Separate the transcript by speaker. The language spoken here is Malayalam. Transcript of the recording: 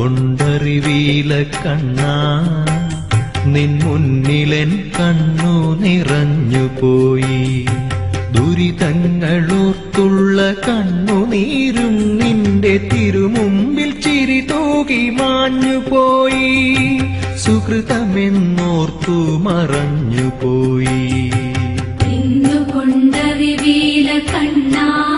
Speaker 1: കൊണ്ടറിവീല കണ്ണാ നിൻ മുന്നിലെൻ കണ്ണു നിറഞ്ഞുപോയി. ദുരിതങ്ങളോർത്തുള്ള കണ്ണുനീരും നിന്റെ തിരുമുമ്പിൽ ചിരി തൂകി മാഞ്ഞുപോയി. സുഹൃതമെന്നോർത്തു മറഞ്ഞുപോയി.
Speaker 2: കൊണ്ടറിവീല കണ്ണാ